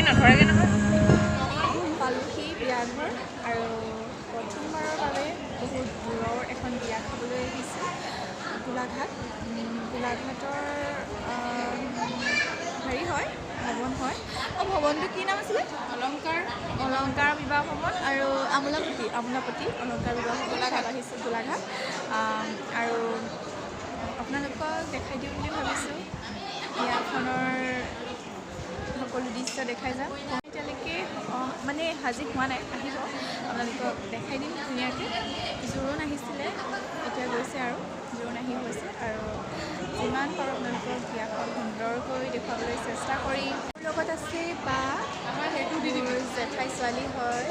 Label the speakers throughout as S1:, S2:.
S1: নধৰেগৈ নহয়।
S2: পালোহি বিয়াঘৰ আৰু প্ৰথমবাৰৰ বাবে বহুত দূৰৰ এখন বিয়া খাবলৈ আহিছোঁ গোলাঘাট। গোলাঘাটৰ হেৰি হয় ভৱন হয়। ভৱনটো কি নাম আছিলে? অলংকাৰ বিবাহ ভৱন আৰু আমোলাপতি অলংকাৰ বিবাহ ভৱন তাত আহিছোঁ গোলাঘাট। আৰু আপোনালোকক দেখাই দিওঁ বুলি ভাবিছোঁ বিয়াখনৰ সকলো দৃশ্য দেখাই যাম। এতিয়ালৈকে মানে সাজি হোৱা নাই, আহিব আপোনালোকক দেখাই দিম ধুনীয়াকৈ। জোৰোণ আহিছিলে, এতিয়া গৈছে আৰু জোৰোণ আহি হৈছে আৰু যিমান পাৰোঁ আপোনালোকক বিয়াখন সুন্দৰকৈ দেখুৱাবলৈ চেষ্টা কৰিম। মোৰ লগত আছে বা আমাৰ সেইটো মোৰ জেঠাই ছোৱালী হয়,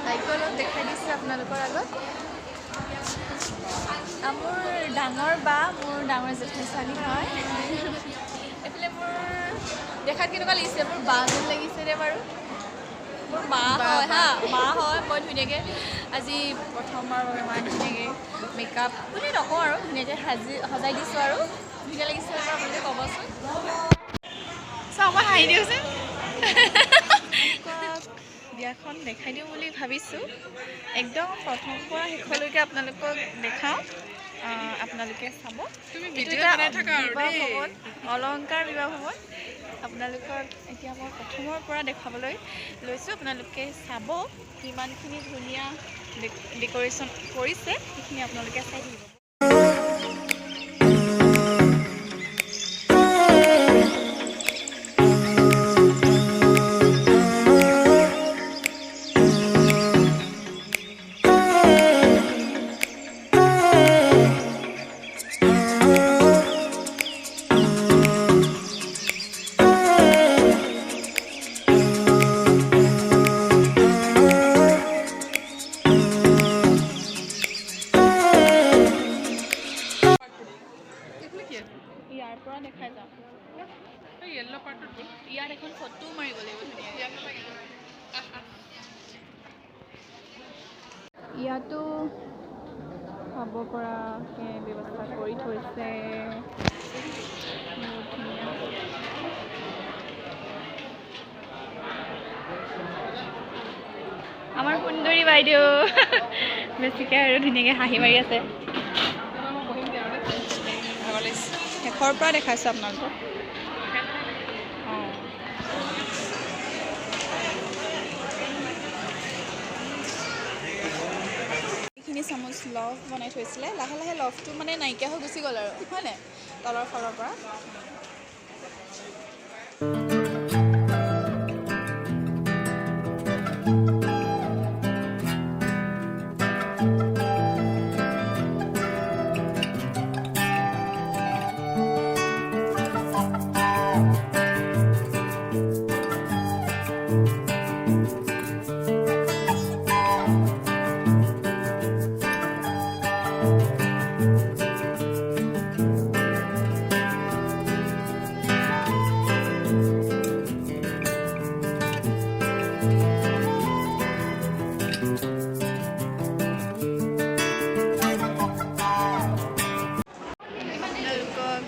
S2: তাইকো অলপ দেখাই দিছোঁ আপোনালোকৰ আগত। মোৰ ডাঙৰ বা মোৰ ডাঙৰ জেঠাই ছোৱালী হয়। এইফালে মোৰ দেখাত কেনেকুৱা লাগিছে? মোৰ বা যেন লাগিছে নে বাৰু? মোৰ মা হয় হা, মা হয়। মই ধুনীয়াকৈ আজি প্ৰথমবাৰ ইমান ধুনীয়াকৈ মেকআপ বুলি নকওঁ আৰু ধুনীয়াকৈ সজাই দিছোঁ আৰু ধুনীয়া লাগিছে বাৰু আপোনালোকে ক'বচোন। চাওঁ মই হাঁহি দিওঁচোন। বিয়াখন দেখাই দিওঁ বুলি ভাবিছোঁ, একদম প্ৰথমৰ পৰা শেষলৈকে আপোনালোকক দেখাওঁ, আপোনালোকে চাব। অলংকাৰ বিবাহ ভৱন আপোনালোকক এতিয়া মই প্ৰথমৰ পৰা দেখাবলৈ লৈছোঁ। আপোনালোকে চাব কিমানখিনি ধুনীয়া ডেক'ৰেশ্যন কৰিছে, সেইখিনি আপোনালোকে চাই থাকিব। ইয়াৰ পৰা দেখাই যাম। ইয়াত এখন ফটো মাৰিব লাগিব ধুনীয়াকৈ। ইয়াতো খাব পৰাকৈ ব্যৱস্থা কৰি থৈছে, বহুত ধুনীয়া। আমাৰ সুন্দৰী বাইদেউ বেছিকৈ আৰু ধুনীয়াকৈ হাঁহি মাৰি আছে। শেষৰ পৰা দেখাইছোঁ আপোনালোকক। এইখিনি চামুচ লভ বনাই থৈছিলে, লাহে লাহে লভটো মানে নাইকিয়া হৈ গুচি গ'ল আৰু হয়নে তলৰ ফালৰ পৰা।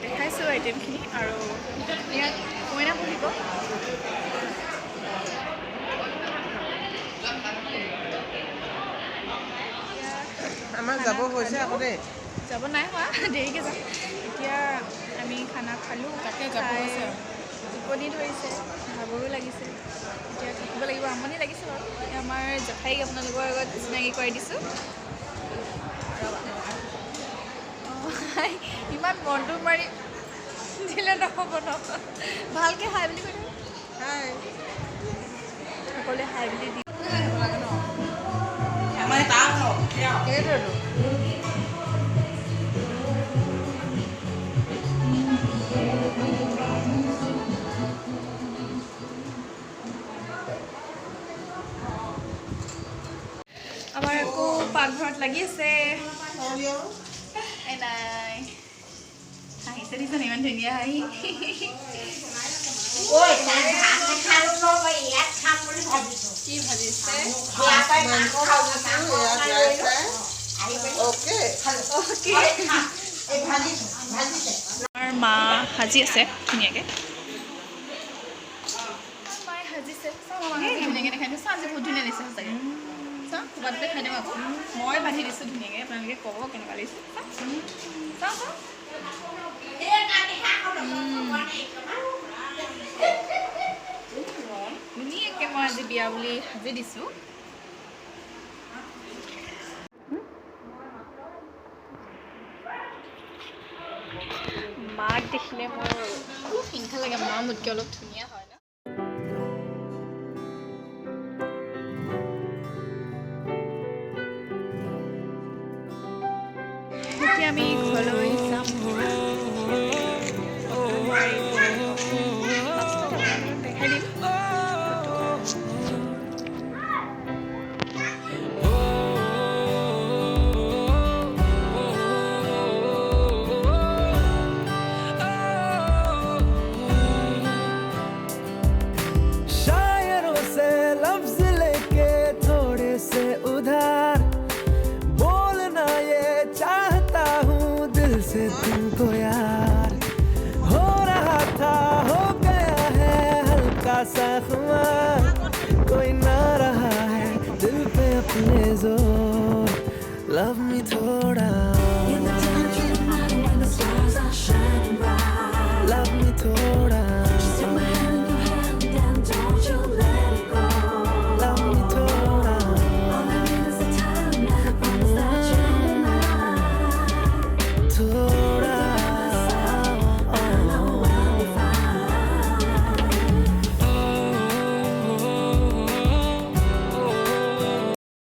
S2: দেখাইছোঁ আইটেমখিনি আৰু ইয়াত মইনা পঢ়িব।
S3: আমাৰ যাব হৈছে আকৌ দেই,
S2: যাব নাই হোৱা, দেৰিকৈ যাম। এতিয়া আমি খানা খালোঁ, তাতে খাই টোপনি ধৰিছে, ভাগৰো লাগিছে, এতিয়া থাকিব লাগিব, আমনি লাগিছে বাৰু। আমাৰ জেঠাইক আপোনালোকৰ আগত চিনাকি কৰাই দিছোঁ। ইমান মনটো মাৰি দিলে নহ'ব ন, ভালকৈ হাই বুলি কৈ হাই, সকলোৱে হাই বুলি দি আমাৰ আকৌ পাকঘৰত লাগি আছে। নাই হাঁহিছে দিছে ইমান ধুনীয়া হাঁহি। কি ভাজিছে? আমাৰ মা সাজি আছে ধুনীয়াকৈ, মায়ে সাজিছে ধুনীয়াকৈ দেখাই দিছোঁ আজি বহুত ধুনীয়া লাগিছে সঁচাকৈ চাওঁ ক'ৰবাতে খাই দিওঁ আকৌ মই বান্ধি দিছোঁ ধুনীয়াকৈ আপোনালোকে ক'ব কেনেকুৱা লাগিছে চাওঁ চাওঁ ধুনীয়াকৈ মই আজি বিয়া বুলি সাজি দিছোঁ মাক দেখিলে মোৰ খুব হিংসা লাগে মা মোতকৈ অলপ ধুনীয়া হয়